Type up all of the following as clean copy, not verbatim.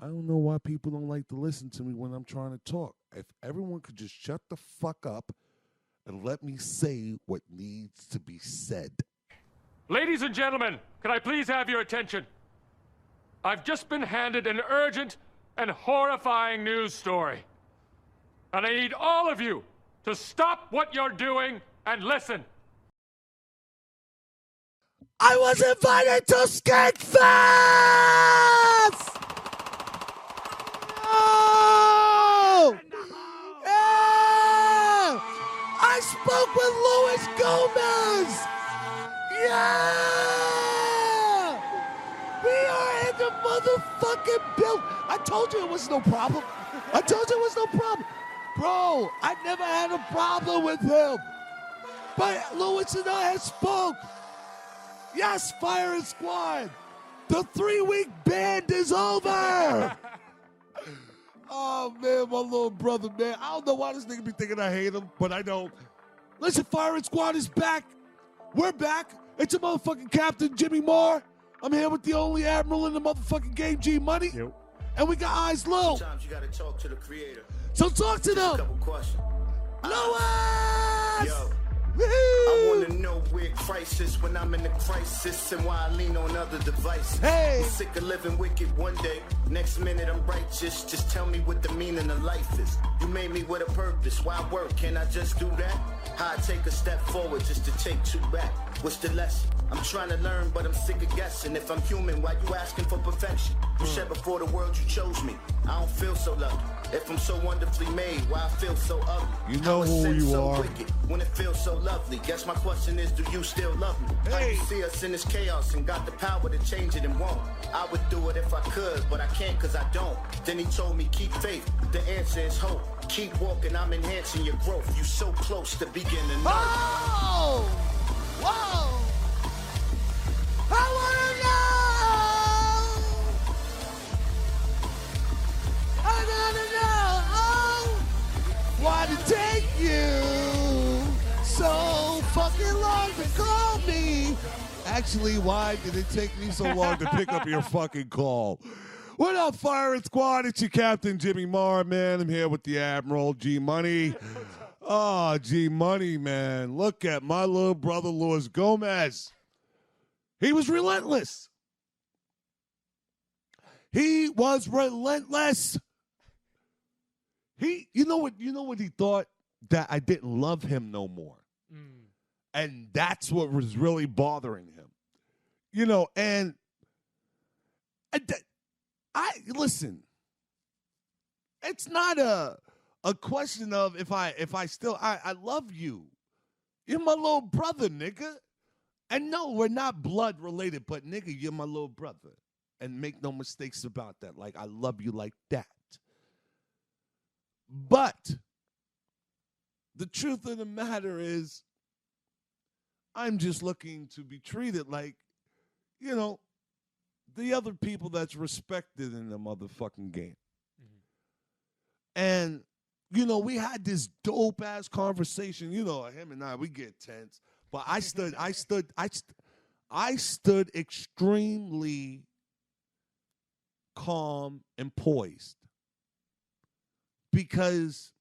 I don't know why people don't like to listen to me when I'm trying to talk. If everyone could just shut the fuck up and let me say what needs to be said. Ladies and gentlemen, can I please have your attention? I've just been handed an urgent and horrifying news story. And I need all of you to stop what you're doing and listen. I was invited to Skankfest! Oh! Yeah! I spoke with Luis Gomez! Yeah! We are in the motherfucking build. I told you it was no problem. I told you it was no problem. Bro, I never had a problem with him. But Luis and I had spoke. Yes, Fire Squad. The 3-week band is over. Oh, man, my little brother, man. I don't know why this nigga be thinking I hate him, but I don't. Listen, Fire Squad is back. We're back. It's a motherfucking Captain Jimmy Moore. I'm here with the only admiral in the motherfucking game, G Money. Yep. And we got Eyes Low. Sometimes you gotta talk to the creator. So talk to A them. couple questions. Louis! Yo. Woo! I wanna know where Christ is when I'm in a crisis and why I lean on other devices. Hey. I'm sick of living wicked one day. Next minute I'm righteous. Just tell me what the meaning of life is. You made me with a purpose. Why work? Can I just do that? How I take a step forward just to take two back? What's the lesson? I'm trying to learn, but I'm sick of guessing. If I'm human, why you asking for perfection? You said before the world you chose me. I don't feel so lucky. If I'm so wonderfully made, why I feel so ugly? You know How is who sin you so are. wicked when it feels so lovely? Guess my question is, do you still love me? How Hey. you see us in this chaos and got the power to change it and won't? I would do it if I could, but I can't cause I don't. Then he told me, keep faith. The answer is hope. Keep walking, I'm enhancing your growth. You so close to beginning to know. Oh! Whoa! I wanna know! I gotta know! Why did it take you so fucking long to call me? Actually, why did it take me so long to pick up your fucking call? What up, Fire Squad? It's your Captain Jimmy Marr, man. I'm here with the Admiral, G Money. Oh, G Money, man. Look at my little brother, Luis Gomez. He was relentless. He was relentless. You know what he thought? That I didn't love him no more. And that's what was really bothering him. You know, and listen, it's not a question of if I love you. You're my little brother, nigga. And no, we're not blood related, but nigga, you're my little brother. And make no mistakes about that. Like, I love you like that. But the truth of the matter is, I'm just looking to be treated like, you know, the other people that's respected in the motherfucking game. And, you know, we had this dope ass conversation. You know, him and I, we get tense. But I stood extremely calm and poised. Because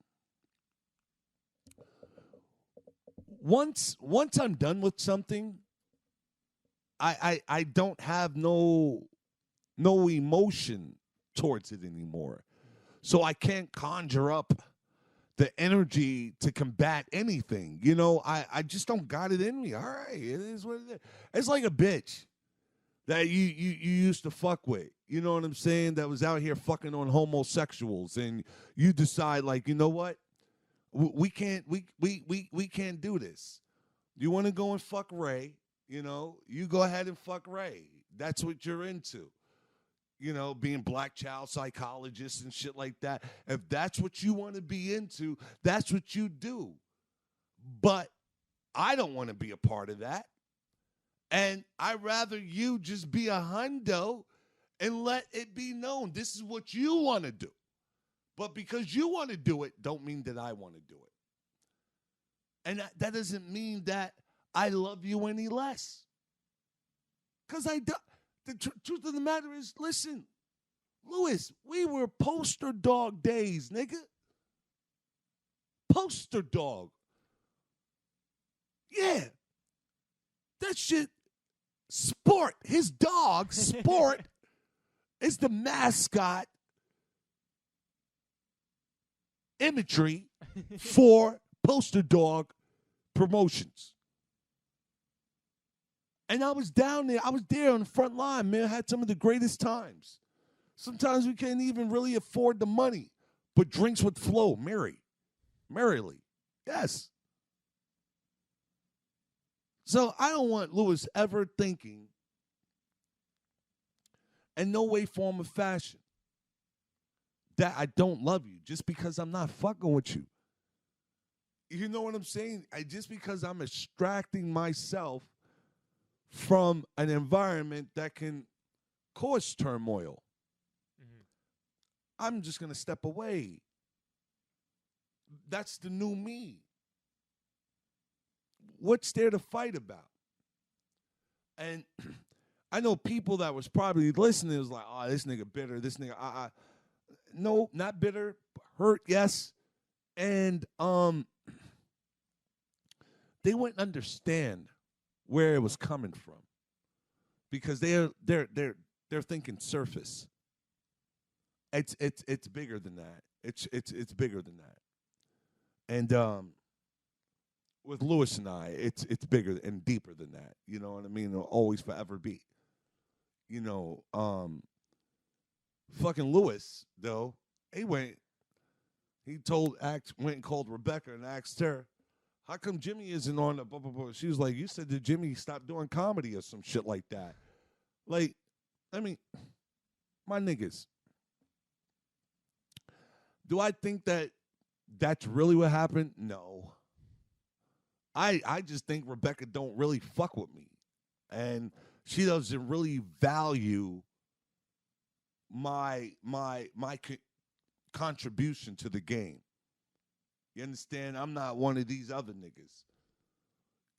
once I'm done with something, I don't have no emotion towards it anymore. So I can't conjure up the energy to combat anything. You know, I just don't got it in me. All right, it is what it is. It's like a bitch that you used to fuck with. You know what I'm saying? That was out here fucking on homosexuals, and you decide, like, you know what? We can't do this. You want to go and fuck Ray? You know, you go ahead and fuck Ray. That's what you're into. You know, being black child psychologist and shit like that. If that's what you want to be into, that's what you do. But I don't want to be a part of that. And I'd rather you just be a hundo and let it be known this is what you want to do. But because you want to do it, don't mean that I want to do it. And that doesn't mean that I love you any less. Because I don't. The truth of the matter is, listen, Lewis, we were poster dog days, nigga. Poster dog. Yeah. That shit, Sport, his dog, Sport, is the mascot imagery for poster dog promotions. And I was down there. I was there on the front line, man. I had some of the greatest times. Sometimes we can't even really afford the money, but drinks would flow merrily. Yes. So I don't want Lewis ever thinking in no way, form, or fashion that I don't love you just because I'm not fucking with you. You know what I'm saying? Just because I'm extracting myself from an environment that can cause turmoil. I'm just going to step away. That's the new me. What's there to fight about? And I know people that was probably listening was like, oh, this nigga bitter, this nigga, no, not bitter, hurt, yes. And they wouldn't understand where it was coming from because they're thinking surface. It's bigger than that. It's bigger than that. And with Lewis and I, it's bigger and deeper than that. You know what I mean? It'll always forever be. You know, fucking Lewis though, went and called Rebecca and asked her, how come Jimmy isn't on the blah, blah, blah? She was like, you said that Jimmy stopped doing comedy or some shit like that. Like, I mean, my niggas. Do I think that that's really what happened? No. I just think Rebecca don't really fuck with me. And she doesn't really value my contribution to the game. You understand? I'm not one of these other niggas.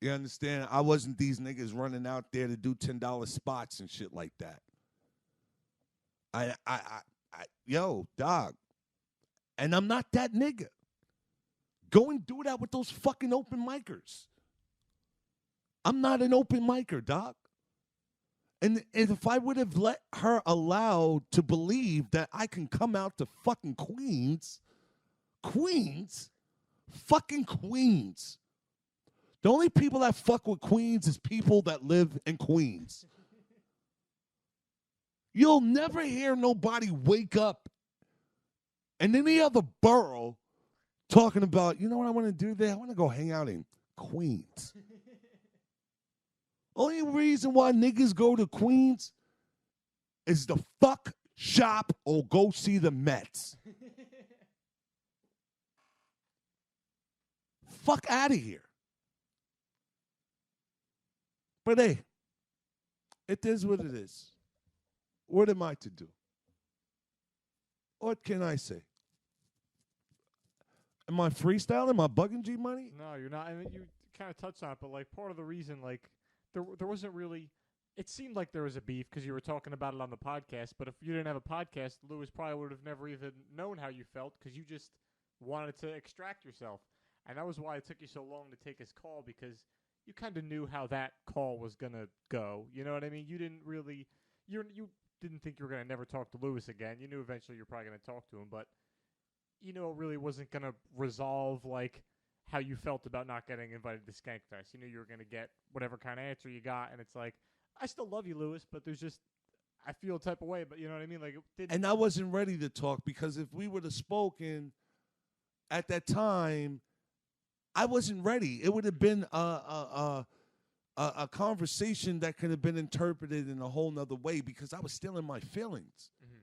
You understand? I wasn't these niggas running out there to do $10 spots and shit like that. Yo, dog. And I'm not that nigga. Go and do that with those fucking open micers. I'm not an open micer, dog. And if I would have let her allow to believe that I can come out to fucking Queens, fucking Queens. The only people that fuck with Queens is people that live in Queens. You'll never hear nobody wake up in any other borough talking about, you know what I want to do there? I want to go hang out in Queens. Only reason why niggas go to Queens is to fuck, shop, or go see the Mets. Fuck out of here. But hey, it is what it is. What am I to do? What can I say? Am I freestyling? Am I bugging G Money? No, you're not. I mean, you kind of touched on it, but like part of the reason, like there wasn't really. It seemed like there was a beef because you were talking about it on the podcast. But if you didn't have a podcast, Lewis probably would have never even known how you felt because you just wanted to extract yourself, and that was why it took you so long to take his call because you kind of knew how that call was gonna go. You know what I mean? You didn't really. You didn't think you were gonna never talk to Lewis again. You knew eventually you're probably gonna talk to him, but. You know, it really wasn't going to resolve, like, how you felt about not getting invited to Skankfest. You knew you were going to get whatever kind of answer you got, and it's like, I still love you, Lewis, but there's just, I feel a type of way, but you know what I mean? Like, it didn't. And I wasn't ready to talk because if we would have spoken at that time, I wasn't ready. It would have been a conversation that could have been interpreted in a whole nother way because I was still in my feelings. Mm-hmm.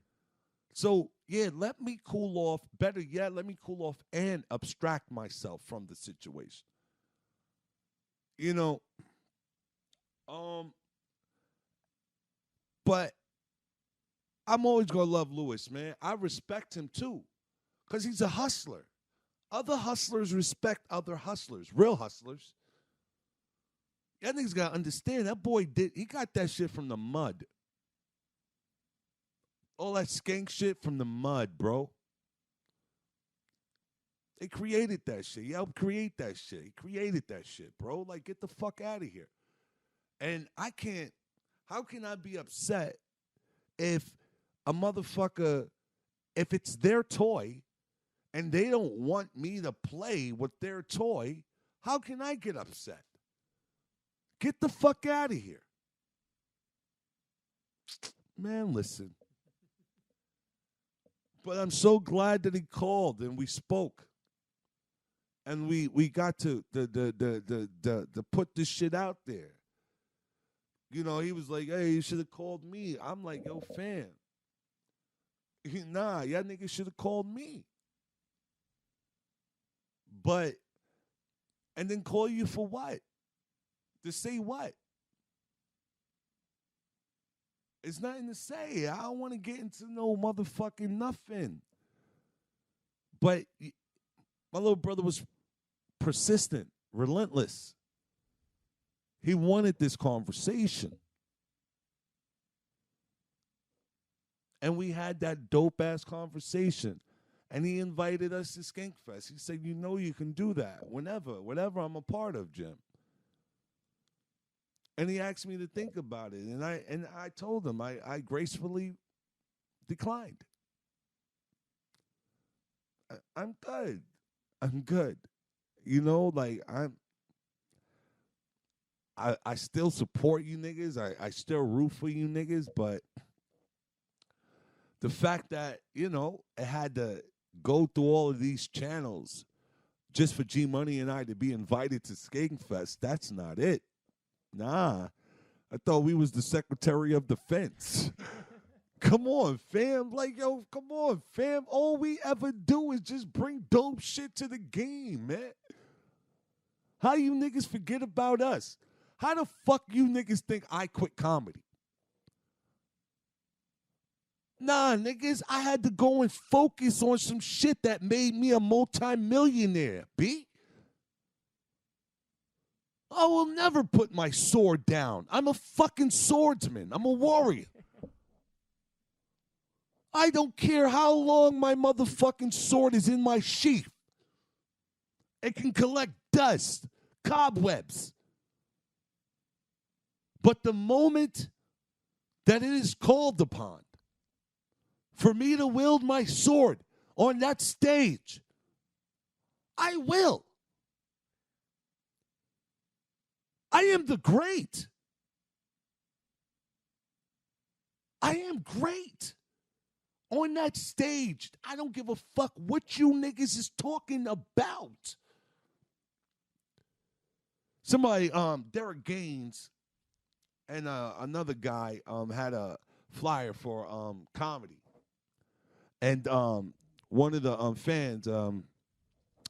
So, yeah, let me cool off. Better yet, let me cool off and abstract myself from the situation. You know, but I'm always going to love Lewis, man. I respect him, too, because he's a hustler. Other hustlers respect other hustlers, real hustlers. That nigga's got to understand, that boy he got that shit from the mud. All that skank shit from the mud, bro. They created that shit. He helped create that shit. He created that shit, bro. Like, get the fuck out of here. And I can't, how can I be upset if a motherfucker, if it's their toy and they don't want me to play with their toy, how can I get upset? Get the fuck out of here. Man, listen. But I'm so glad that he called and we spoke. And we got to put this shit out there. You know, he was like, hey, you should have called me. I'm like, yo, fam. Nah, y'all niggas should have called me. But, and then call you for what? To say what? It's nothing to say. I don't want to get into no motherfucking nothing. But my little brother was persistent, relentless. He wanted this conversation. And we had that dope-ass conversation. And he invited us to Skankfest. He said, you know you can do that whenever I'm a part of, Jim. And he asked me to think about it. And I told him I gracefully declined. I'm good. I'm good. You know, like I still support you niggas. I still root for you niggas, but the fact that, you know, it had to go through all of these channels just for G Money and I to be invited to Skankfest, that's not it. Nah. I thought we was the Secretary of Defense. Come on, fam. Like, yo, come on, fam. All we ever do is just bring dope shit to the game, man. How you niggas forget about us? How the fuck you niggas think I quit comedy? Nah, niggas, I had to go and focus on some shit that made me a multi-millionaire, B. I will never put my sword down. I'm a fucking swordsman. I'm a warrior. I don't care how long my motherfucking sword is in my sheath. It can collect dust, cobwebs. But the moment that it is called upon for me to wield my sword on that stage, I will. I am the great. I am great. On that stage, I don't give a fuck what you niggas is talking about. Somebody, Derek Gaines and another guy had a flyer for comedy. And one of the fans,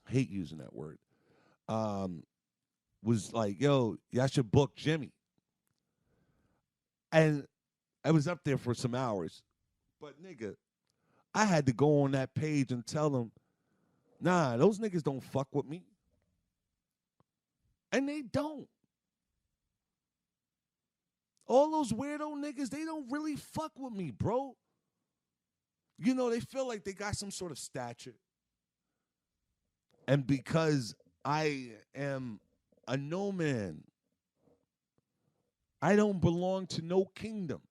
hate using that word, was like, yo, y'all should book Jimmy. And I was up there for some hours. But, nigga, I had to go on that page and tell them, nah, those niggas don't fuck with me. And they don't. All those weirdo niggas, they don't really fuck with me, bro. You know, they feel like they got some sort of stature. And because I am a no man, I don't belong to no kingdom.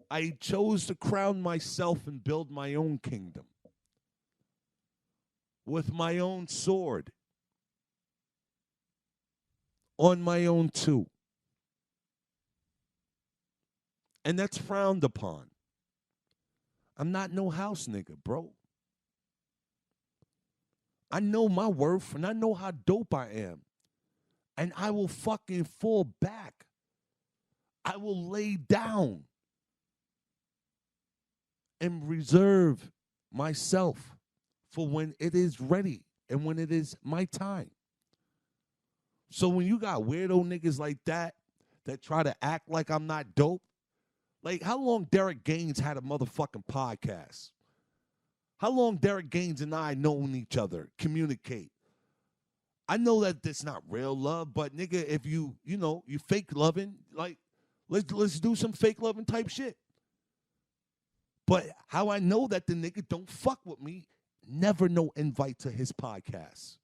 I chose to crown myself and build my own kingdom with my own sword, on my own too. And that's frowned upon. I'm not no house nigga, bro. I know my worth and I know how dope I am. And I will fucking fall back. I will lay down and reserve myself for when it is ready and when it is my time. So when you got weirdo niggas like that try to act like I'm not dope, like how long Derek Gaines had a motherfucking podcast? How long Derek Gaines and I known each other, communicate? I know that that's not real love, but nigga, if you fake loving, like Let's do some fake loving type shit. But how I know that the nigga don't fuck with me, never no invite to his podcast.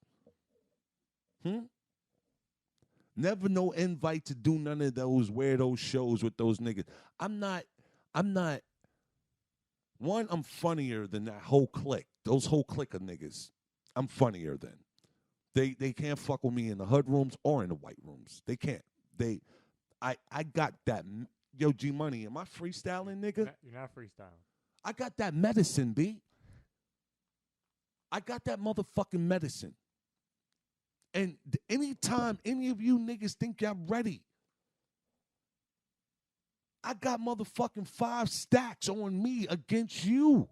Never no invite to do none of those weirdo shows with those niggas. I'm not, one, I'm funnier than that whole clique. Those whole clique of niggas. I'm funnier than. They can't fuck with me in the hood rooms or in the white rooms. They can't. I got that. Yo, G Money, am I freestyling, nigga? You're not freestyling. I got that medicine, B. I got that motherfucking medicine. And anytime any of you niggas think y'all ready, I got motherfucking 5 stacks on me against you.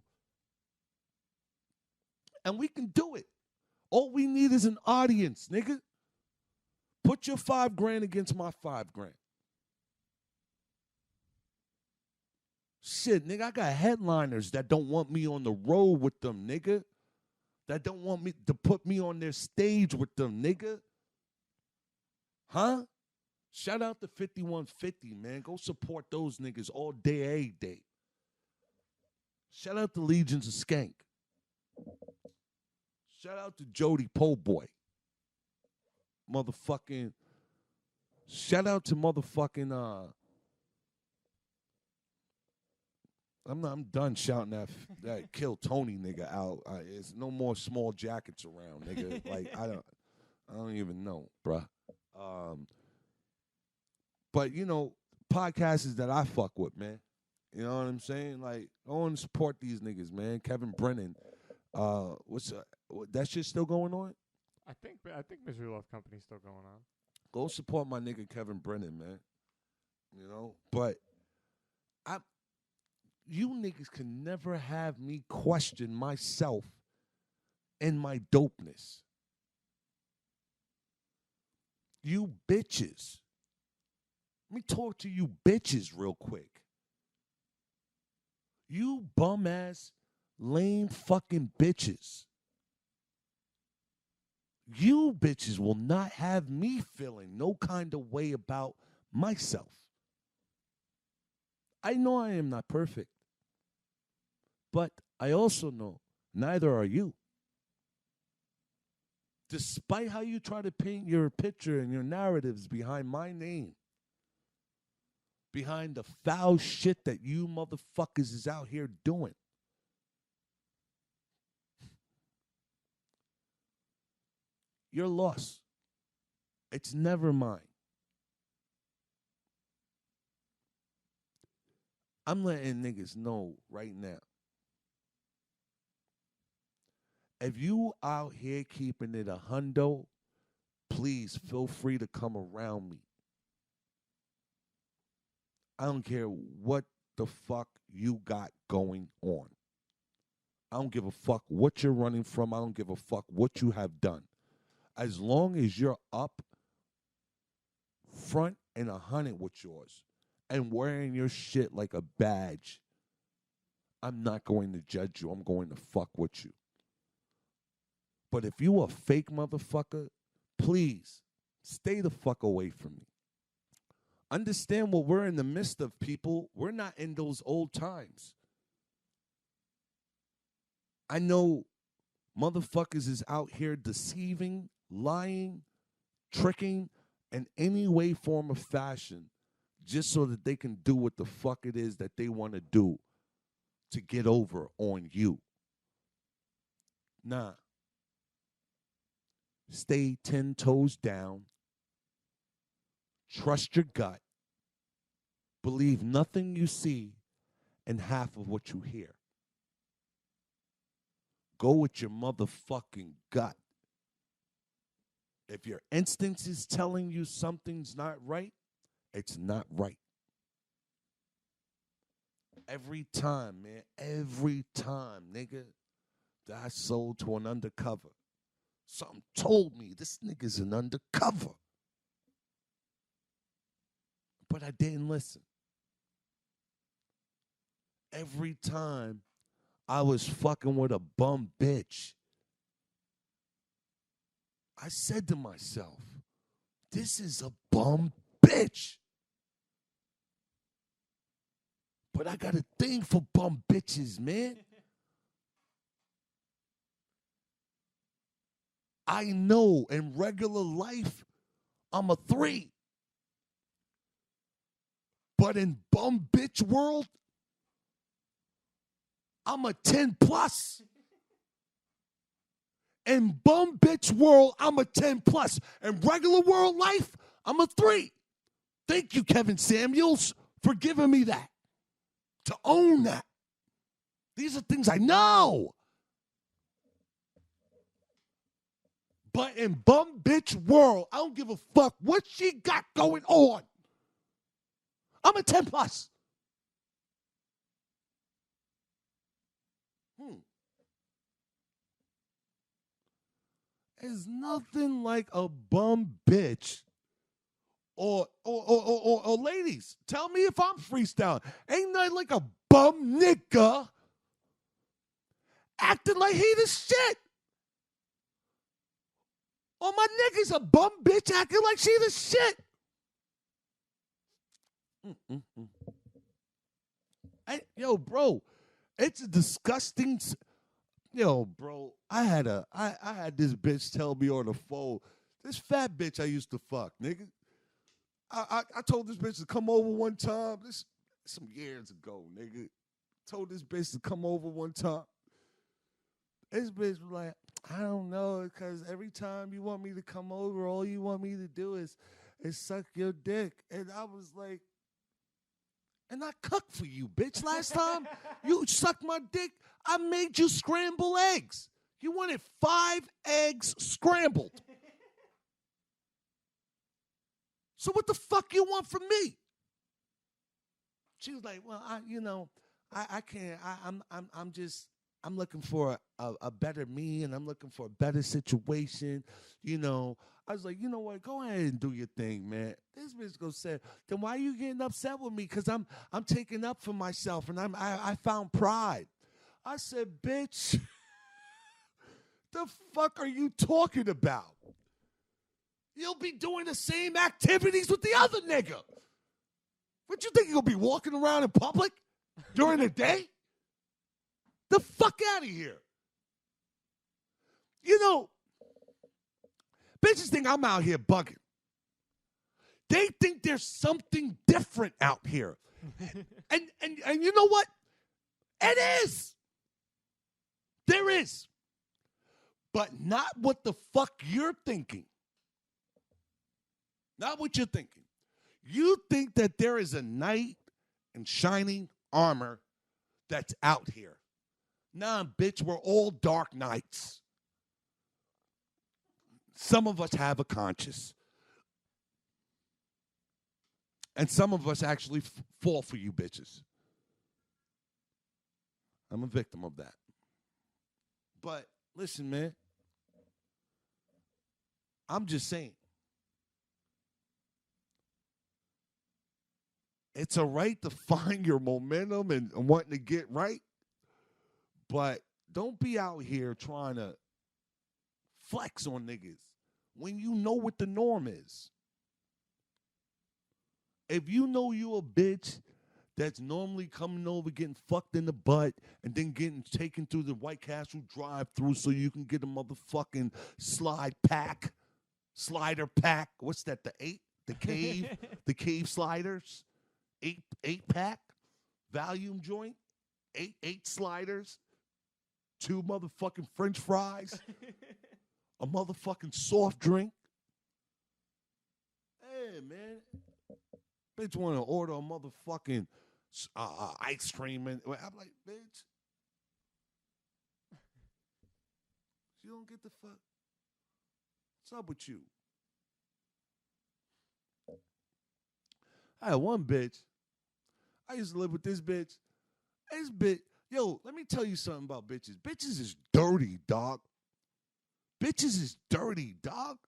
And we can do it. All we need is an audience, nigga. Put your $5,000 against my $5,000. Shit, nigga, I got headliners that don't want me on the road with them, nigga. That don't want me to put me on their stage with them, nigga. Huh? Shout out to 5150, man. Go support those niggas all day, every day. Shout out to Legions of Skank. Shout out to Jody Po Boy. Motherfucking. Shout out to motherfucking I'm done shouting that Kill Tony nigga out. There's no more small jackets around, nigga. Like I don't even know, bruh. But you know, podcasts that I fuck with, man. You know what I'm saying? Like, I want to support these niggas, man. Kevin Brennan. What's that shit still going on? I think Misery Love Company's still going on. Go support my nigga Kevin Brennan, man. You know, but you niggas can never have me question myself and my dopeness. You bitches. Let me talk to you bitches real quick. You bum-ass, lame fucking bitches. You bitches will not have me feeling no kind of way about myself. I know I am not perfect. But I also know neither are you. Despite how you try to paint your picture and your narratives behind my name, behind the foul shit that you motherfuckers is out here doing. You're lost. It's never mine. I'm letting niggas know right now. If you out here keeping it a hundo, please feel free to come around me. I don't care what the fuck you got going on. I don't give a fuck what you're running from. I don't give a fuck what you have done. As long as you're up front and 100 with yours and wearing your shit like a badge, I'm not going to judge you. I'm going to fuck with you. But if you a fake motherfucker, please stay the fuck away from me. Understand what we're in the midst of, people. We're not in those old times. I know motherfuckers is out here deceiving, lying, tricking in any way, form, or fashion just so that they can do what the fuck it is that they want to do to get over on you. Nah. Stay 10 toes down. Trust your gut. Believe nothing you see and half of what you hear. Go with your motherfucking gut. If your instinct is telling you something's not right, it's not right. Every time, man, every time, nigga, that I sold to an undercover, something told me this nigga's an undercover. But I didn't listen. Every time I was fucking with a bum bitch, I said to myself, this is a bum bitch. But I got a thing for bum bitches, man. I know in regular life, I'm a 3. But in bum bitch world, I'm a 10 plus. In bum bitch world, I'm a 10 plus. In regular world life, I'm a 3. Thank you, Kevin Samuels, for giving me that. To own that. These are things I know. But in bum bitch world, I don't give a fuck what she got going on. I'm a 10 plus. There's nothing like a bum bitch. Or ladies, tell me if I'm freestyling. Ain't nothing like a bum nigga acting like he the shit. Or my nigga's a bum bitch acting like she the shit. Yo, bro, it's a disgusting. Yo, bro, I had this bitch tell me on the phone, this fat bitch I used to fuck, nigga. I told this bitch to come over one time. This some years ago, nigga. Told this bitch to come over one time. This bitch was like, I don't know, because every time you want me to come over, all you want me to do is suck your dick. And I was like, and I cooked for you, bitch. Last time you sucked my dick, I made you scramble eggs. You wanted 5 eggs scrambled. So what the fuck you want from me? She was like, well, I can't. I'm looking for a better me, and I'm looking for a better situation. I was like, you know what? Go ahead and do your thing, man. This bitch gonna say, then why are you getting upset with me? Because I'm taking up for myself, and I found pride. I said, bitch, the fuck are you talking about? You'll be doing the same activities with the other nigga. What you think you'll be walking around in public during the day? The fuck out of here. Bitches think I'm out here bugging. They think there's something different out here. And you know what? It is. There is. But not what the fuck you're thinking. Not what you're thinking. You think that there is a knight in shining armor that's out here. Nah, bitch, we're all dark knights. Some of us have a conscience. And some of us actually fall for you bitches. I'm a victim of that. But listen, man. I'm just saying. It's all right to find your momentum and wanting to get right. But don't be out here trying to flex on niggas when you know what the norm is. If you know you a bitch that's normally coming over, getting fucked in the butt, and then getting taken through the White Castle drive-thru so you can get a motherfucking slider pack. What's that, the 8? The cave? The cave sliders? 8-pack? Volume joint? 8 sliders? 2 motherfucking French fries? A motherfucking soft drink? Hey, man. Bitch want to order a motherfucking ice cream. And I'm like, bitch. You don't get the fuck. What's up with you? I had one bitch. I used to live with this bitch. This bitch. Yo, let me tell you something about bitches. Bitches is dirty, dog. Bitches is dirty, dog.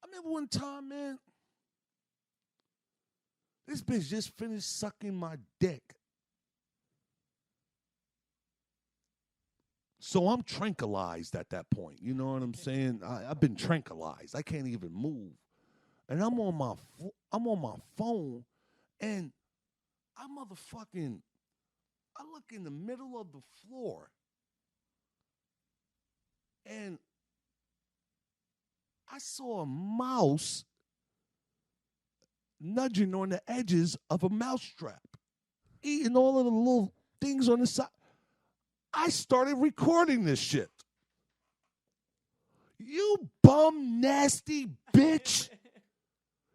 I remember one time, man, this bitch just finished sucking my dick. So I'm tranquilized at that point. You know what I'm saying? I've been tranquilized. I can't even move. And I'm on my I'm on my phone, and I look in the middle of the floor, and I saw a mouse nudging on the edges of a mousetrap, eating all of the little things on the side. I started recording this shit. You bum nasty bitch.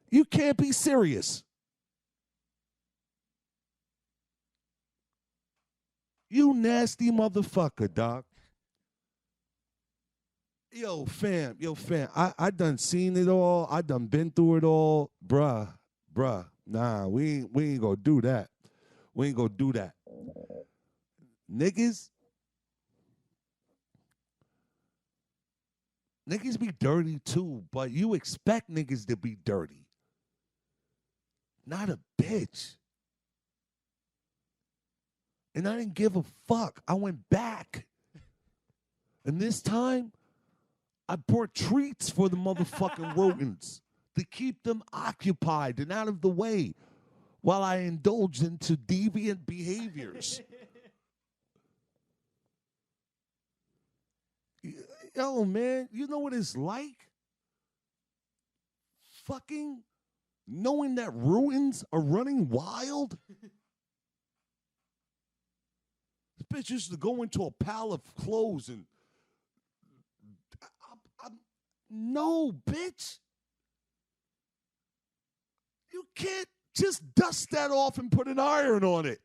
You can't be serious. You nasty motherfucker, dog. Yo, fam. I done seen it all. I done been through it all. Bruh. Nah, we ain't gonna do that. We ain't gonna do that. Niggas be dirty too, but you expect niggas to be dirty. Not a bitch. And I didn't give a fuck. I went back. And this time, I brought treats for the motherfucking rodents to keep them occupied and out of the way while I indulged into deviant behaviors. Yo, man, you know what it's like? Fucking knowing that ruins are running wild? This bitch used to go into a pile of clothes and... No, bitch. You can't just dust that off and put an iron on it.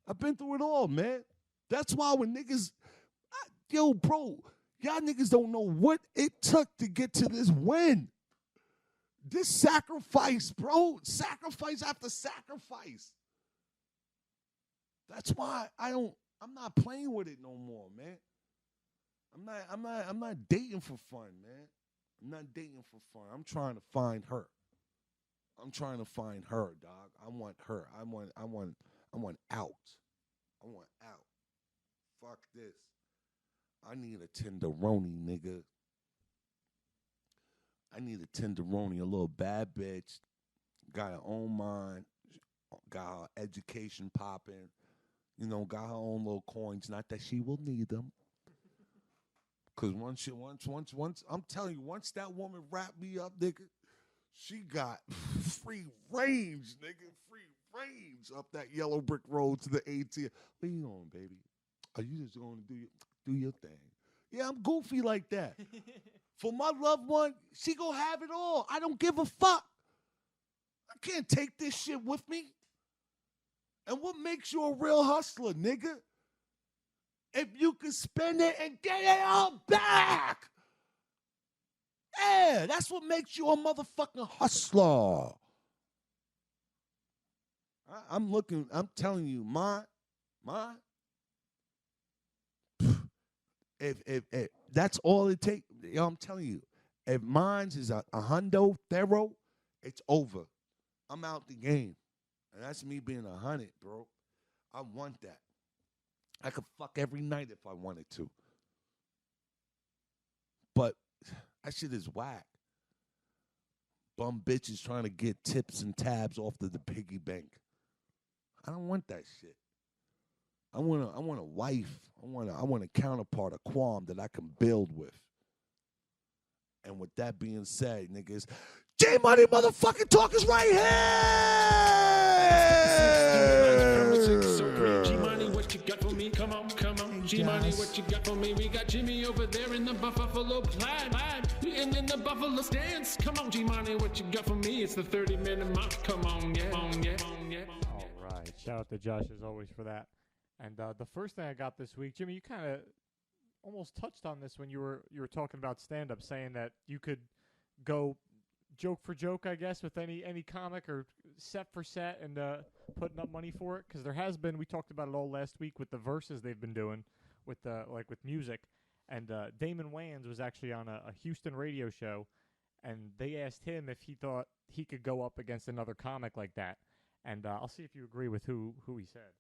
I've been through it all, man. That's why when niggas... Yo, bro, y'all niggas don't know what it took to get to this win. This sacrifice, bro. Sacrifice after sacrifice. That's why I'm not playing with it no more, man. I'm not dating for fun, man. I'm not dating for fun. I'm trying to find her. I'm trying to find her, dog. I want her. I want out. I want out. Fuck this. I need a tenderoni, nigga. I need a tenderoni, a little bad bitch. Got her own mind. Got her education popping. You know, got her own little coins. Not that she will need them. Cause once I'm telling you, once that woman wrapped me up, nigga, she got free range, nigga. Free range up that yellow brick road to the ATM. What you on, baby? Are you just gonna do your thing? Yeah, I'm goofy like that. For my loved one, she gonna have it all. I don't give a fuck. I can't take this shit with me. And what makes you a real hustler, nigga? If you can spend it and get it all back. Yeah, that's what makes you a motherfucking hustler. I'm telling you, if that's all it takes, I'm telling you, if mine's is a hundo thero, it's over. I'm out the game. And that's me being 100, bro. I want that. I could fuck every night if I wanted to. But that shit is whack. Bum bitches trying to get tips and tabs off the piggy bank. I don't want that shit. I want a wife. I want a counterpart, a qualm that I can build with. And with that being said, niggas, J Money motherfucking talk is right here. G Money, what you got for me? Come on. G Money, what you got for me? We got Jimmy over there in the Buffalo plaid, and in the Buffalo stance. Come on, G Money, what you got for me? It's the 30-minute mark. Come on, yeah. All right, shout out to Josh as always for that. And the first thing I got this week, Jimmy, you kind of almost touched on this when you were talking about stand-up, saying that you could go joke for joke, I guess, with any comic or set for set and putting up money for it. Because there has been, we talked about it all last week with the Verzuz they've been doing with with music. And Damon Wayans was actually on a Houston radio show, and they asked him if he thought he could go up against another comic like that. And I'll see if you agree with who he said.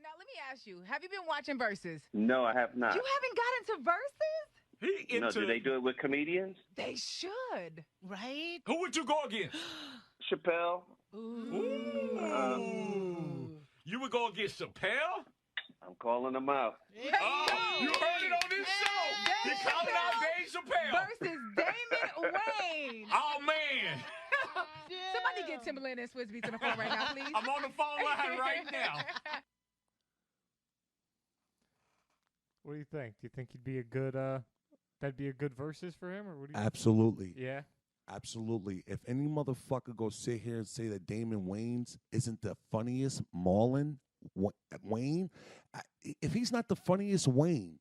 Now, let me ask you, have you been watching Verzuz? No, I have not. You haven't got into Verzuz? He You know, into do they do it with comedians? They should, right? Who would you go against? Chappelle. Ooh. You would go against Chappelle? I'm calling him out. You heard it on this show. He calling out Dave Chappelle versus Damon Wayne. Oh man. Somebody get Timberland and Swiss Beats on the phone right now, please. I'm on the phone line right now. What do you think? Do you think he'd be a good that'd be a good versus for him, or what do you Absolutely. Yeah. Absolutely. If any motherfucker go sit here and say that Damon Wayans isn't the funniest Marlon Wayne, if he's not the funniest Wayne,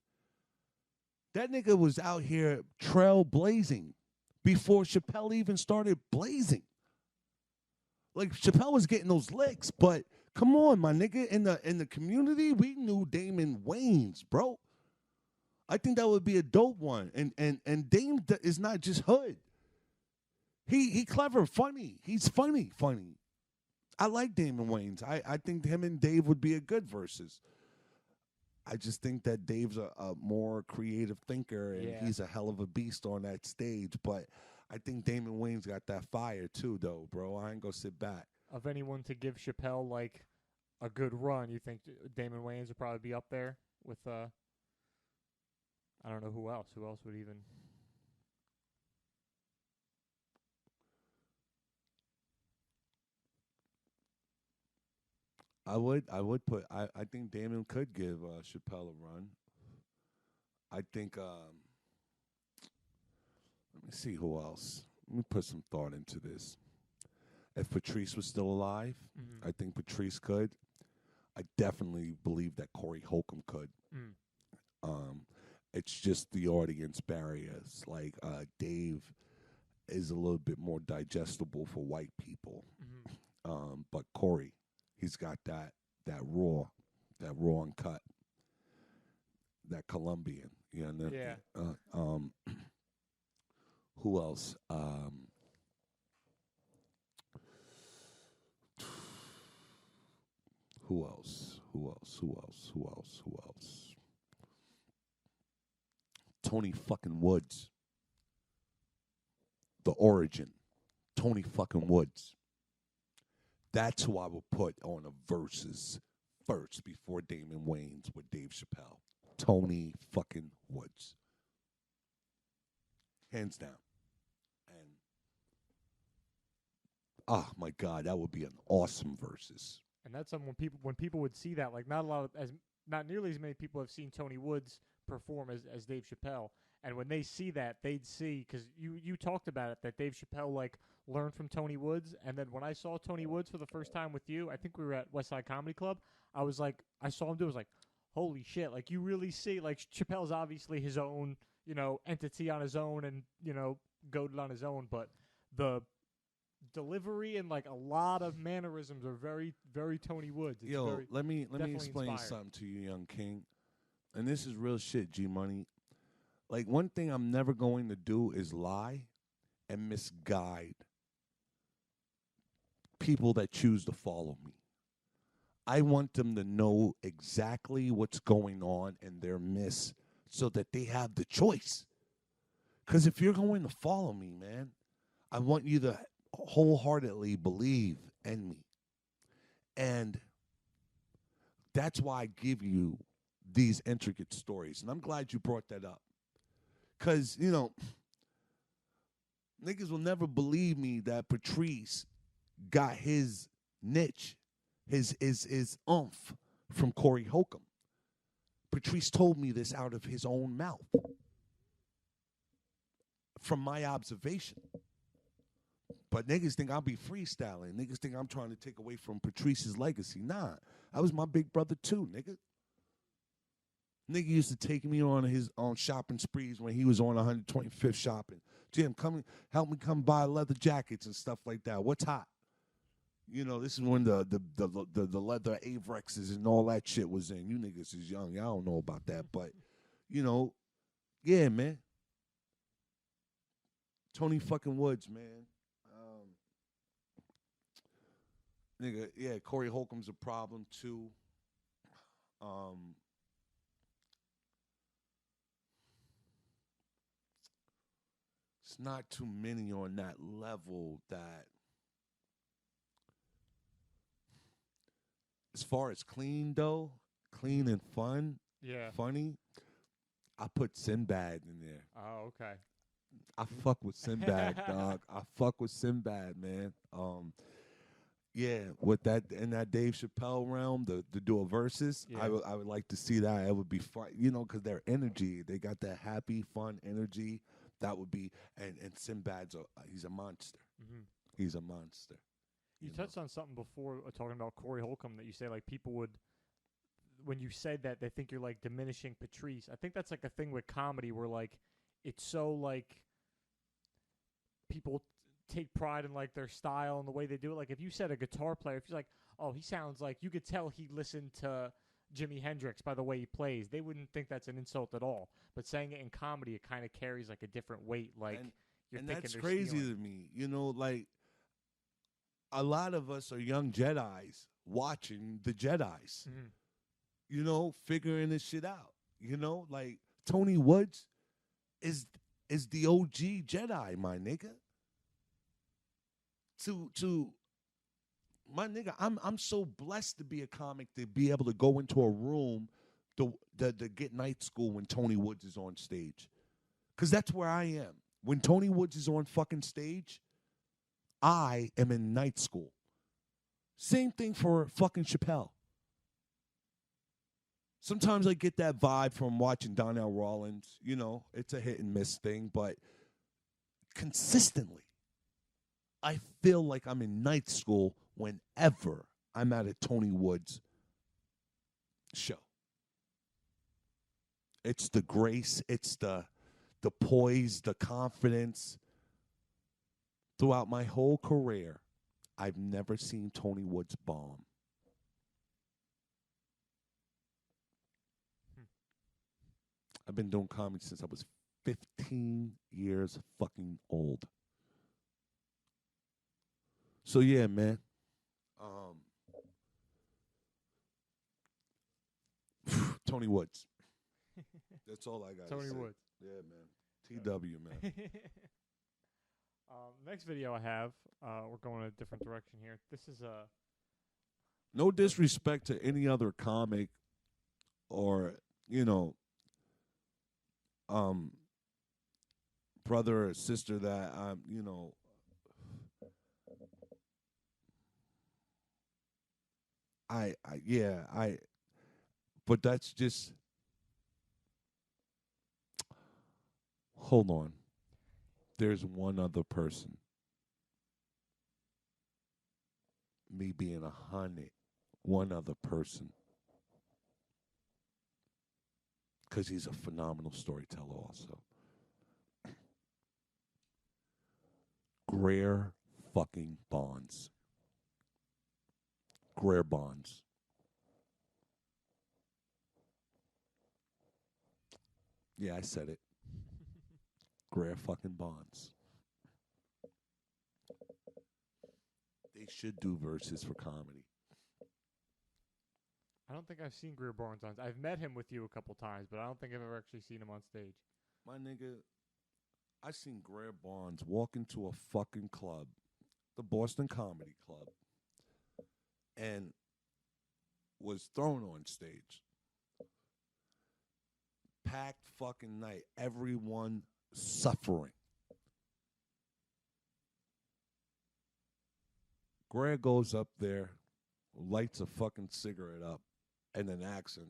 that nigga was out here trailblazing before Chappelle even started blazing. Like Chappelle was getting those licks, but come on, my nigga, in the community, we knew Damon Wayans, bro. I think that would be a dope one. And Dame is not just hood. He clever, funny. He's funny. I like Damon Wayans. I think him and Dave would be a good versus. I just think that Dave's a more creative thinker, and he's a hell of a beast on that stage. But I think Damon Wayans got that fire too, though, bro. I ain't gonna sit back. Of anyone to give Chappelle like a good run, you think Damon Wayans would probably be up there with I don't know who else. Who else would even? I would put. I think Damon could give Chappelle a run. I think. Let me see who else. Let me put some thought into this. If Patrice was still alive, I think Patrice could. I definitely believe that Corey Holcomb could. It's just the audience barriers. Like Dave is a little bit more digestible for white people, but Corey, he's got that raw uncut, that Colombian. You know. Yeah. Who else? Who else? Tony fucking Woods. The Origin. Tony fucking Woods. That's who I would put on a versus first before Damon Wayans with Dave Chappelle. Tony fucking Woods. Hands down. And oh my God, that would be an awesome versus. And that's something when people would see that, like not nearly as many people have seen Tony Woods perform as Dave Chappelle. And when they see that, they'd see, because you talked about it, that Dave Chappelle like learned from Tony Woods. And then when I saw Tony Woods for the first time with you, I think we were at Westside Comedy Club. I was like, I saw him do it. I was like, holy shit! Like you really see, like Chappelle's obviously his own, entity on his own, and goated on his own. But the delivery and like a lot of mannerisms are very, very Tony Woods. It's let me explain inspired. something to you, young king. And this is real shit, G Money. Like, one thing I'm never going to do is lie and misguide people that choose to follow me. I want them to know exactly what's going on in their midst so that they have the choice. Because if you're going to follow me, man, I want you to wholeheartedly believe in me. And that's why I give you these intricate stories. And I'm glad you brought that up. Because, niggas will never believe me that Patrice got his niche, his oomph from Corey Holcomb. Patrice told me this out of his own mouth. From my observation. But niggas think I'll be freestyling. Niggas think I'm trying to take away from Patrice's legacy. Nah, that was my big brother too, nigga. Nigga used to take me on his own shopping sprees when he was on 125th shopping. Jim, help me come buy leather jackets and stuff like that. What's hot? This is when the leather Avrexes and all that shit was in. You niggas is young. Y'all don't know about that. But, yeah, man. Tony fucking Woods, man. Nigga, yeah, Corey Holcomb's a problem, too. It's not too many on that level that, as far as clean though, clean and funny, I put Sinbad in there. Oh, okay. I fuck with Sinbad, dog. I fuck with Sinbad, man. Yeah, with that in that Dave Chappelle realm, the do a versus, Yeah. I would like to see that. It would be fun, because their energy, they got that happy, fun energy. That would be, and Sinbad's he's a monster. Mm-hmm. He's a monster. You touched on something before talking about Corey Holcomb that you say like people would, when you said that, they think you're like diminishing Patrice. I think that's like a thing with comedy where like it's so like people take pride in like their style and the way they do it. Like if you said a guitar player, if you're like, oh, he sounds like, you could tell he listened to Jimi Hendrix by the way he plays, they wouldn't think that's an insult at all. But saying it in comedy, it kind of carries like a different weight. Like you're thinking that's they're crazy stealing. to me. Like a lot of us are young Jedis watching the Jedis. Mm-hmm. Figuring this shit out. Like Tony Woods is the OG Jedi, my nigga. To my nigga, I'm so blessed to be a comic, to be able to go into a room to get night school when Tony Woods is on stage. Because that's where I am. When Tony Woods is on fucking stage, I am in night school. Same thing for fucking Chappelle. Sometimes I get that vibe from watching Donnell Rawlins. It's a hit and miss thing, but consistently, I feel like I'm in night school whenever I'm at a Tony Woods show. It's the grace, it's the poise, the confidence. Throughout my whole career, I've never seen Tony Woods bomb. I've been doing comedy since I was 15 years fucking old. So yeah, man. Tony Woods. That's all I got. Tony Woods. Yeah, man. TW, man. Next video I have, we're going in a different direction here. This is no disrespect to any other comic or, brother or sister that but that's just, hold on. There's one other person. Me being 100, one other person. Because he's a phenomenal storyteller also. Greer fucking Bonds. Greer Bonds. Yeah, I said it. Greer fucking Bonds. They should do verses for comedy. I don't think I've seen Greer Barnes on. I've met him with you a couple times, but I don't think I've ever actually seen him on stage. My nigga, I seen Greer Barnes walk into a fucking club, the Boston Comedy Club, and was thrown on stage. Packed fucking night. Everyone suffering. Greer goes up there, lights a fucking cigarette up, and an accent.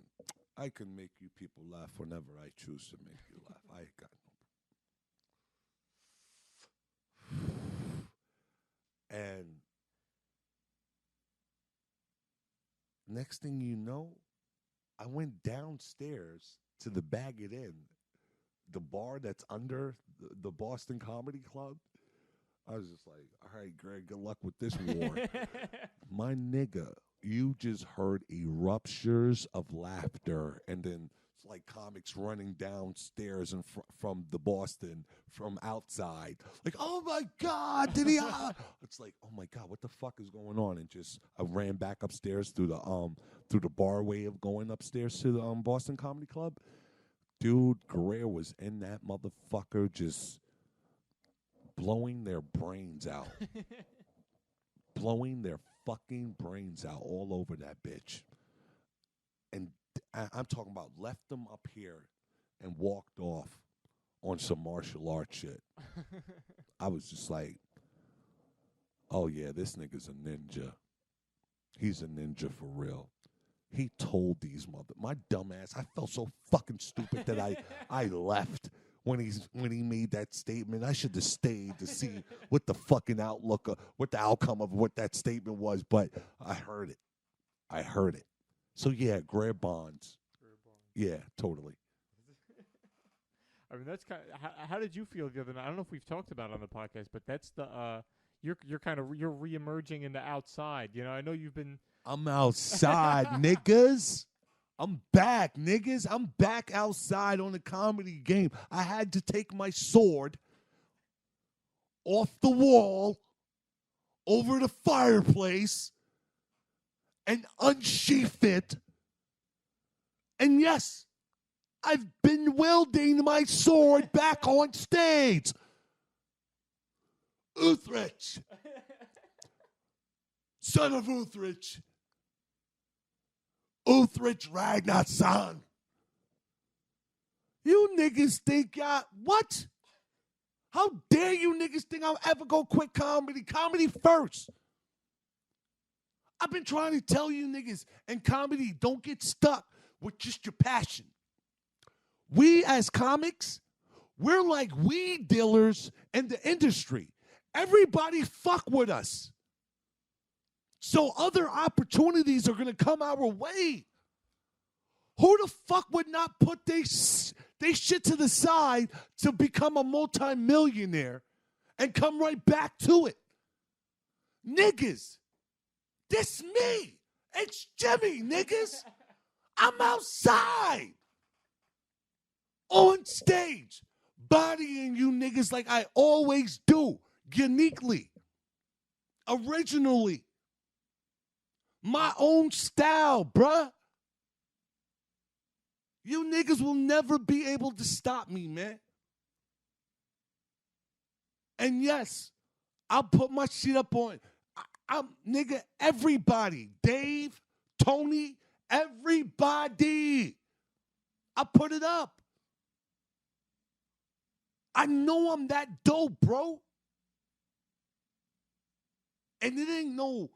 I can make you people laugh whenever I choose to make you laugh. I ain't got no. And next thing you know, I went downstairs to the Bag It In, the bar that's under the Boston Comedy Club. I was just like, all right, Greg, good luck with this war. My nigga, you just heard eruptions of laughter, and then it's like comics running downstairs and from the Boston from outside. Like, oh my God, did he? It's like, oh my God, what the fuck is going on? And just I ran back upstairs through the barway of going upstairs to the Boston Comedy Club. Dude, Greer was in that motherfucker just blowing their brains out. Blowing their fucking brains out all over that bitch. And I'm talking about left them up here and walked off on some martial arts shit. I was just like, oh, yeah, this nigga's a ninja. He's a ninja for real. He told these my dumb ass, I felt so fucking stupid that I left when he made that statement. I should have stayed to see what the fucking what the outcome of what that statement was, but I heard it. So, yeah, Greg Bonds. Yeah, totally. I mean, that's kind of, how did you feel the other night? I don't know if we've talked about it on the podcast, but that's the you're reemerging in the outside. You know, I know you've been. I'm outside, niggas. I'm back, niggas. I'm back outside on the comedy game. I had to take my sword off the wall over the fireplace and unsheath it. And yes, I've been wielding my sword back on stage. Utrecht. Son of Utrecht. Utrecht Ragnarsson. You niggas think y'all, what? How dare you niggas think I'll ever go quit comedy? Comedy first. I've been trying to tell you niggas, and comedy, don't get stuck with just your passion. We as comics, we're like weed dealers in the industry. Everybody fuck with us. So other opportunities are going to come our way. Who the fuck would not put they shit to the side to become a multimillionaire and come right back to it? Niggas, this me. It's Jimmy, niggas. I'm outside. On stage. Bodying you niggas like I always do. Uniquely. Originally. My own style, bruh. You niggas will never be able to stop me, man. And yes, I'll put my shit up on. I'm nigga, everybody. Dave, Tony, everybody. I put it up. I know I'm that dope, bro. And it ain't no,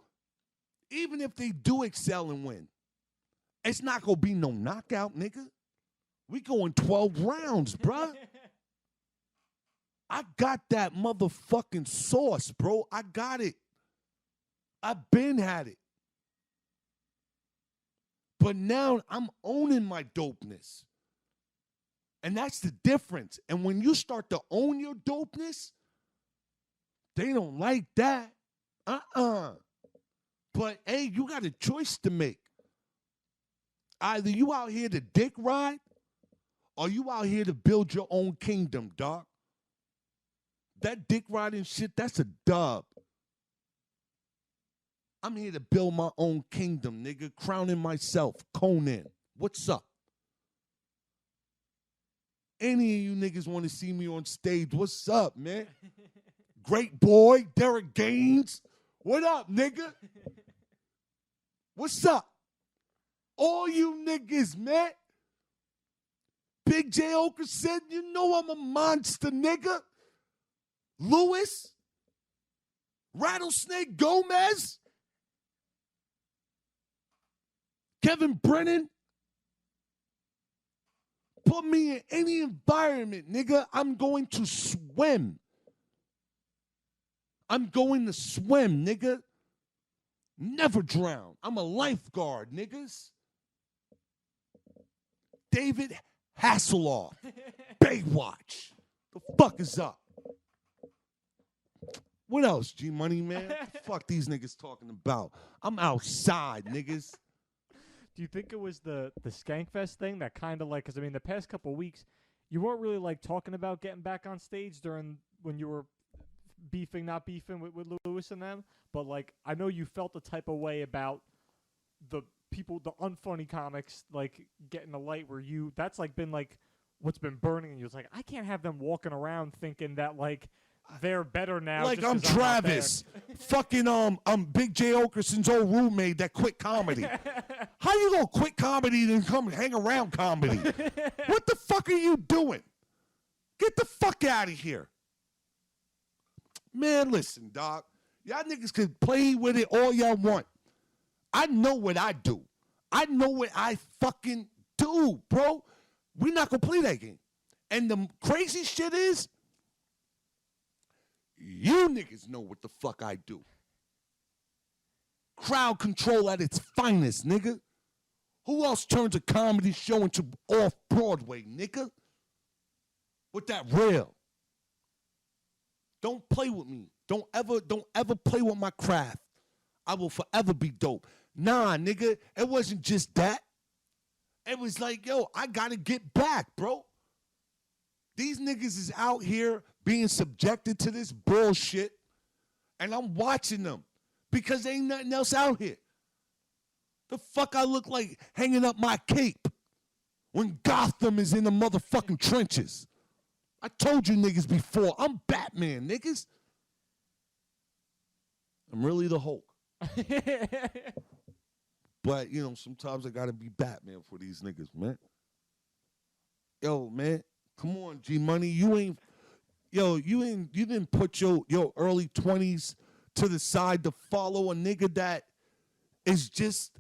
even if they do excel and win, it's not going to be no knockout, nigga. We going 12 rounds, bruh. I got that motherfucking sauce, bro. I got it. I've been had it. But now I'm owning my dopeness. And that's the difference. And when you start to own your dopeness, they don't like that. But, hey, you got a choice to make. Either you out here to dick ride, or you out here to build your own kingdom, dog. That dick riding shit, that's a dub. I'm here to build my own kingdom, nigga. Crowning myself, Conan. What's up? Any of you niggas want to see me on stage, what's up, man? Great boy, Derek Gaines. What up, nigga? What's up? All you niggas, man. Big J. Okerson, you know I'm a monster, nigga. Lewis. Rattlesnake Gomez. Kevin Brennan. Put me in any environment, nigga. I'm going to swim. I'm going to swim, nigga. Never drown. I'm a lifeguard, niggas. David Hasselhoff. Baywatch. The fuck is up? What else, G-Money, man? What the fuck these niggas talking about? I'm outside, niggas. Do you think it was the Skankfest thing that kind of like, because I mean, the past couple of weeks, you weren't really like talking about getting back on stage during when you were not beefing with Lewis and them, but like, I know you felt the type of way about the people, the unfunny comics, like getting a light where that's like been like what's been burning in you. It's like, I can't have them walking around thinking that like they're better now. Like just I'm 'cause not Travis, fucking I'm Big J Okerson's old roommate that quit comedy. How you gonna quit comedy and then come hang around comedy? What the fuck are you doing? Get the fuck out of here. Man, listen, dog. Y'all niggas can play with it all y'all want. I know what I do. I know what I fucking do, bro. We're not gonna play that game. And the crazy shit is, you niggas know what the fuck I do. Crowd control at its finest, nigga. Who else turns a comedy show into off-Broadway, nigga? With that rail. Don't play with me. Don't ever play with my craft. I will forever be dope. Nah, nigga, it wasn't just that. It was like, yo, I gotta get back, bro. These niggas is out here being subjected to this bullshit, and I'm watching them because there ain't nothing else out here. The fuck I look like hanging up my cape when Gotham is in the motherfucking trenches. I told you niggas before, I'm Batman, niggas. I'm really the Hulk. But, you know, sometimes I gotta be Batman for these niggas, man. Yo, man, come on, G-Money. You didn't put your early 20s to the side to follow a nigga that is just,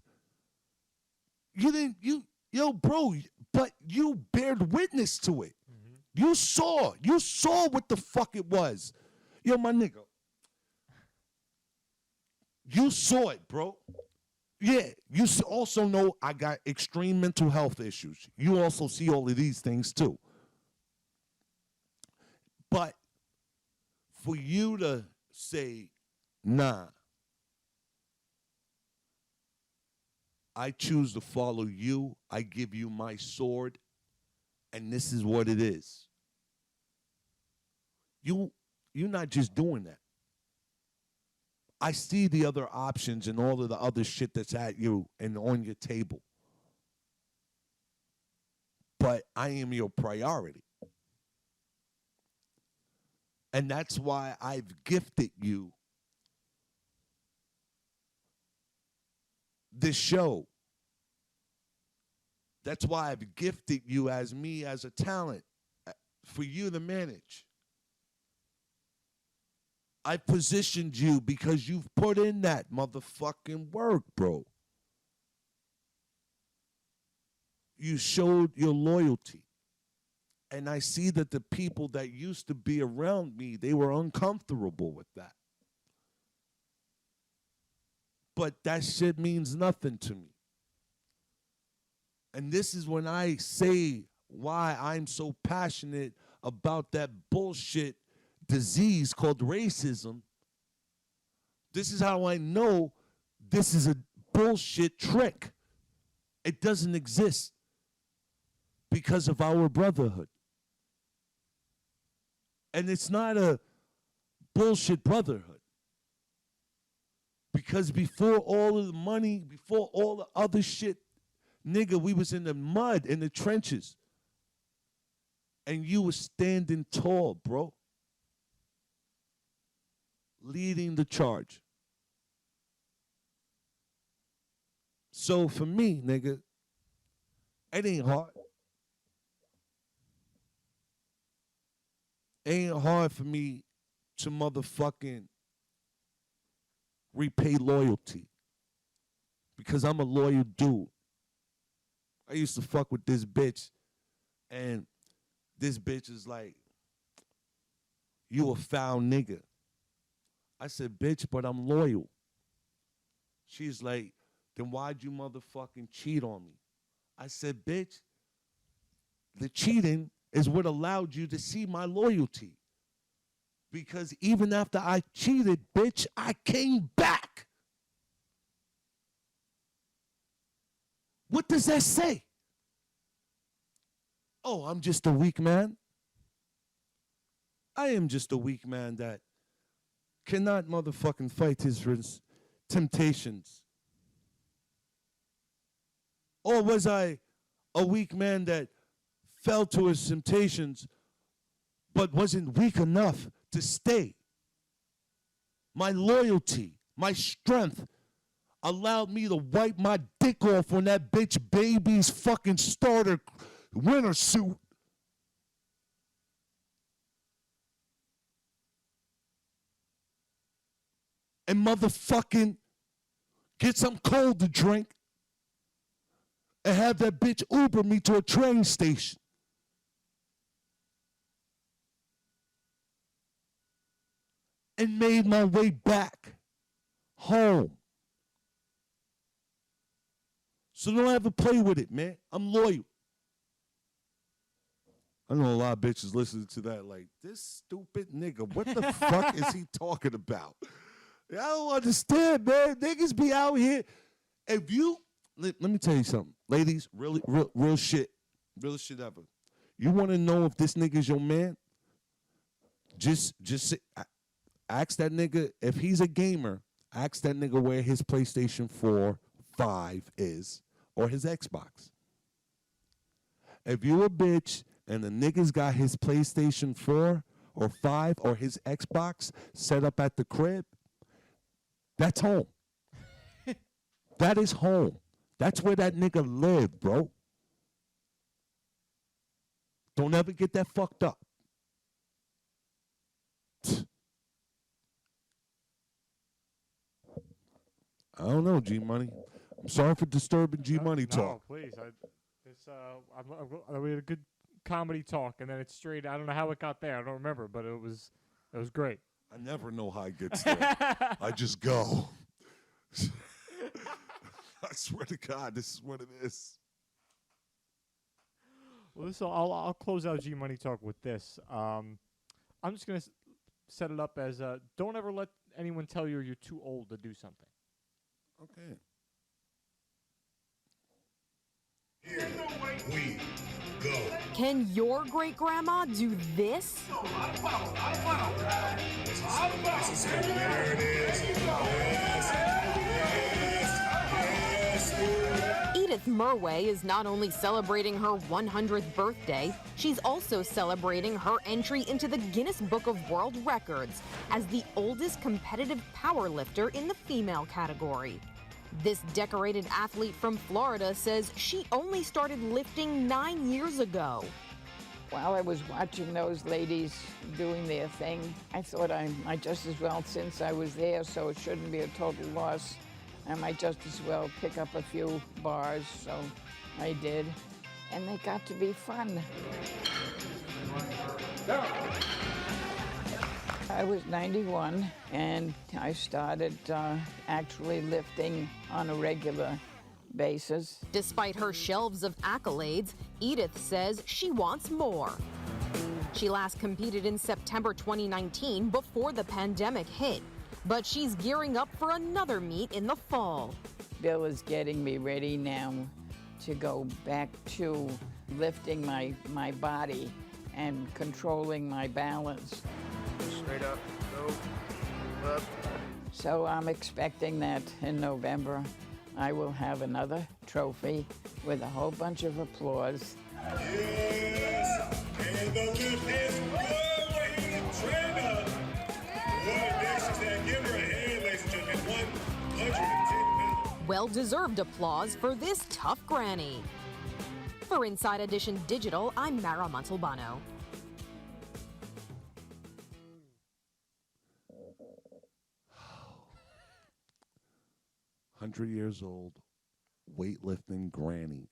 bro, but you bared witness to it. Mm-hmm. You saw what the fuck it was. Yo, my nigga. You saw it, bro. Yeah, you also know I got extreme mental health issues. You also see all of these things too. But for you to say, nah, I choose to follow you, I give you my sword, and this is what it is. You're not just doing that. I see the other options and all of the other shit that's at you and on your table. But I am your priority. And that's why I've gifted you this show. That's why I've gifted you as me as a talent for you to manage. I positioned you because you've put in that motherfucking work, bro. You showed your loyalty. And I see that the people that used to be around me, they were uncomfortable with that. But that shit means nothing to me. And this is when I say why I'm so passionate about that bullshit disease called racism. This is how I know this is a bullshit trick. It doesn't exist because of our brotherhood. And it's not a bullshit brotherhood. Because before all of the money, before all the other shit, nigga, we was in the mud, in the trenches. And you was standing tall, bro. Leading the charge. So for me, nigga, it ain't hard. It ain't hard for me to motherfucking repay loyalty. Because I'm a loyal dude. I used to fuck with this bitch, and this bitch is like, you a foul nigga. I said, bitch, but I'm loyal. She's like, then why'd you motherfucking cheat on me? I said, bitch, the cheating is what allowed you to see my loyalty. Because even after I cheated, bitch, I came back. What does that say? Oh, I'm just a weak man? I am just a weak man that cannot motherfucking fight his temptations. Or was I a weak man that fell to his temptations but wasn't weak enough to stay. My loyalty, my strength allowed me to wipe my dick off on that bitch baby's fucking starter winter suit. And motherfucking get some cold to drink and have that bitch Uber me to a train station. And made my way back home. So don't ever play with it, man. I'm loyal. I know a lot of bitches listening to that like, this stupid nigga, what the fuck is he talking about? I don't understand, man. Niggas be out here. If you, let me tell you something. Ladies, really, real shit. Real shit ever. You want to know if this nigga's your man? Just say, ask that nigga, if he's a gamer, ask that nigga where his PlayStation 4, 5 is, or his Xbox. If you a bitch and the nigga's got his PlayStation 4 or 5 or his Xbox set up at the crib, that's home. That is home. That's where that nigga lived, bro. Don't ever get that fucked up. I don't know, G Money. I'm sorry for disturbing G Money talk. No, please. We had a good comedy talk, and then it's straight. I don't know how it got there. I don't remember, but it was great. I never know how it gets there. I just go. I swear to God, this is what it is. Well, I'll close out G Money talk with this. I'm just gonna set it up as don't ever let anyone tell you you're too old to do something. Okay. Here we go. Can your great grandma do this? There it is. Yes. Edith Murway is not only celebrating her 100th birthday, she's also celebrating her entry into the Guinness Book of World Records as the oldest competitive powerlifter in the female category. This decorated athlete from Florida says she only started lifting 9 years ago. While I was watching those ladies doing their thing, I thought I might just as well, since I was there, so it shouldn't be a total loss, I might just as well pick up a few bars, so I did. And they got to be fun. I was 91, and I started actually lifting on a regular basis. Despite her shelves of accolades, Edith says she wants more. She last competed in September 2019 before the pandemic hit, but she's gearing up for another meet in the fall. Bill is getting me ready now to go back to lifting my body and controlling my balance. Straight up, go up. So I'm expecting that in November I will have another trophy with a whole bunch of applause. Yes. And the lift is going. Trina. What next? Give her a hand, ladies and gentlemen. 110 pounds. Well-deserved applause for this tough granny. For Inside Edition Digital, I'm Mara Montalbano. 100 years old, weightlifting granny.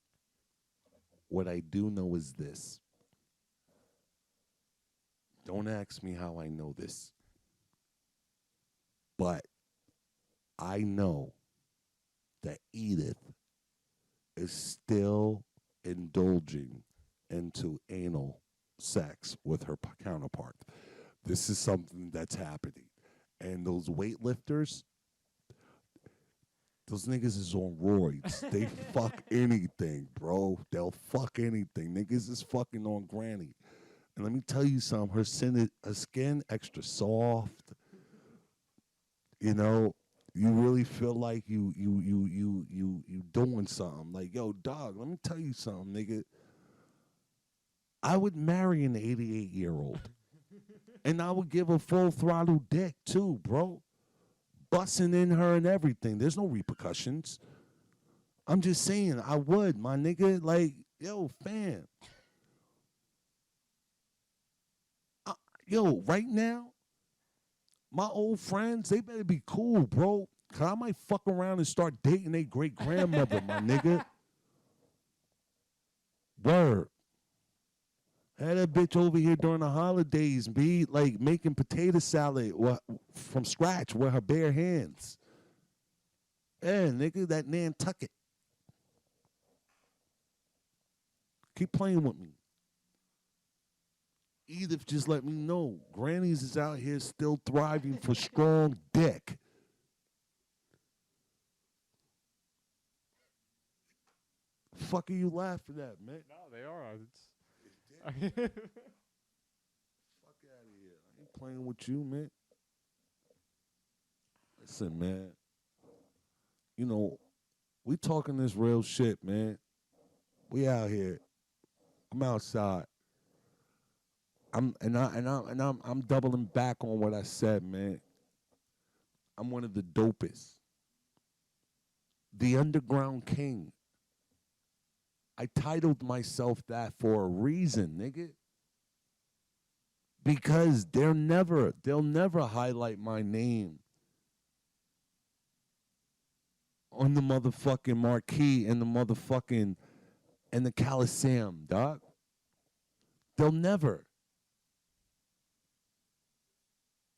What I do know is this. Don't ask me how I know this. But I know that Edith is still indulging into anal sex with her counterpart. This is something that's happening. And those weightlifters, those niggas is on roids. They fuck anything, bro. They'll fuck anything. Niggas is fucking on granny. And let me tell you something. Her skin extra soft. You know, you really feel like you doing something. Like, yo, dog, let me tell you something, nigga. I would marry an 88-year-old. And I would give a full throttle dick too, bro. Busting in her and everything. There's no repercussions. I'm just saying, I would, my nigga. Like, yo, fam. Yo, right now, my old friends, they better be cool, bro. Cause I might fuck around and start dating their great grandmother, my nigga. Word. Had that bitch over here during the holidays, be like making potato salad from scratch with her bare hands. Yeah, nigga, that Nantucket. Keep playing with me. Edith just let me know. Granny's is out here still thriving for strong dick. Fuck are you laughing at, man? No, they are. Fuck out of here. I ain't playing with you, man. Listen, man. You know, we talking this real shit, man. We out here. I'm outside. I'm doubling back on what I said, man. I'm one of the dopest. The Underground King. I titled myself that for a reason, nigga. Because they'll never highlight my name on the motherfucking marquee and the Coliseum, dog. They'll never.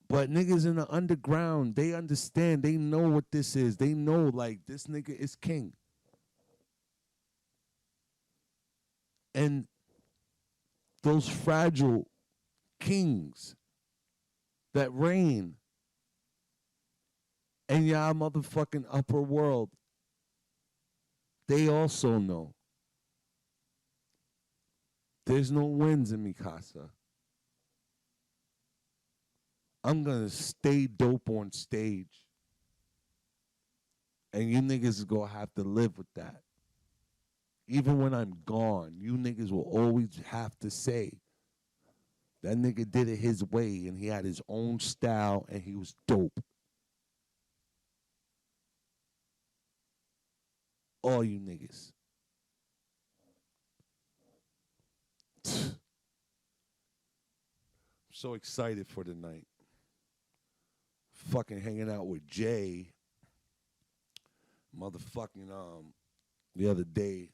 But niggas in the underground, they understand. They know what this is. They know, like, this nigga is king. And those fragile kings that reign in y'all motherfucking upper world, they also know there's no wins in Mikasa. I'm going to stay dope on stage. And you niggas is going to have to live with that. Even when I'm gone, you niggas will always have to say, that nigga did it his way and he had his own style and he was dope. All you niggas. I'm so excited for the night. Fucking hanging out with Jay. Motherfucking the other day,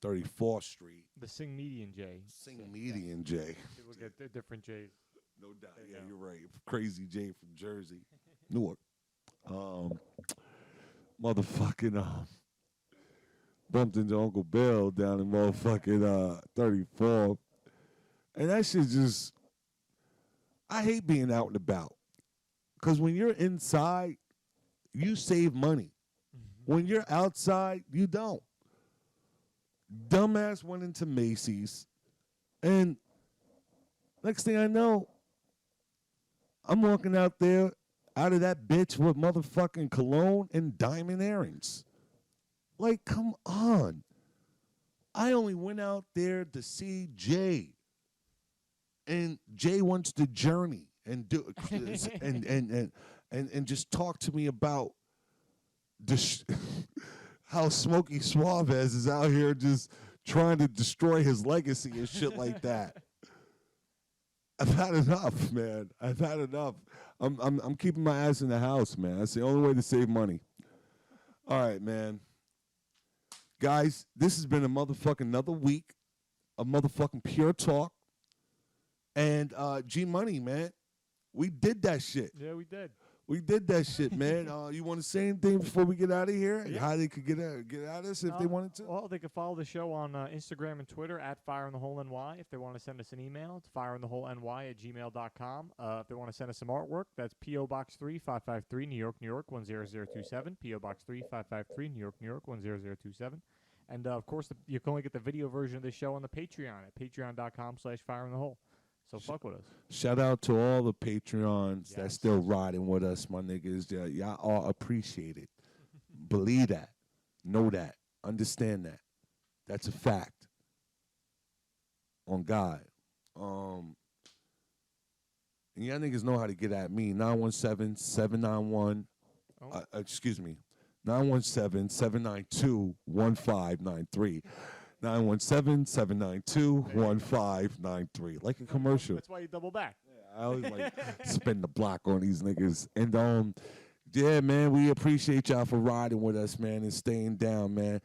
34th Street. The Sing Median J. Sing Median J. People get their different J's. No doubt. Yeah, you're right. Crazy J from Jersey. Newark. Motherfucking bumped into Uncle Bill down in motherfucking 34th. And that shit just, I hate being out and about. Because when you're inside, you save money. When you're outside, you don't. Dumbass went into Macy's, and next thing I know, I'm walking out there out of that bitch with motherfucking cologne and diamond earrings. Like, come on. I only went out there to see Jay. And Jay wants to journey and do and just talk to me about how Smokey Suarez is out here just trying to destroy his legacy and shit like that. I've had enough, man. I've had enough. I'm keeping my ass in the house, man. That's the only way to save money. All right, man. Guys, this has been another week of motherfucking pure talk. And G Money, man. We did that shit. Yeah, we did. We did that shit, man. You want to say anything before we get out of here? Yeah. How they could get at us if they wanted to? Well, they could follow the show on Instagram and Twitter at FireInTheHoleNY. If they want to send us an email, it's fireintheholeny@gmail.com. If they want to send us some artwork, that's P.O. Box 3553, New York, New York, 10027. P.O. Box 3553, New York, New York, 10027. And, of course, you can only get the video version of the show on the Patreon at patreon.com/FireInTheHole. So fuck with us. Shout out to all the Patreons that's still riding with us, my niggas. Y'all all appreciate it. Believe that. Know that. Understand that. That's a fact. On God. And y'all niggas know how to get at me. 917-791. Excuse me. 917-792-1593. 917-792-1593. Like a commercial. That's why you double back. I always like spin the block on these niggas. And yeah, man, we appreciate y'all for riding with us, man, and staying down, man.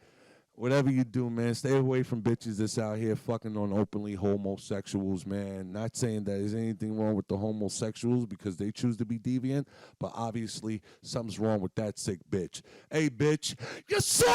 Whatever you do, man, stay away from bitches that's out here fucking on openly homosexuals, man. Not saying that there's anything wrong with the homosexuals because they choose to be deviant, but obviously something's wrong with that sick bitch. Hey, bitch, you suck!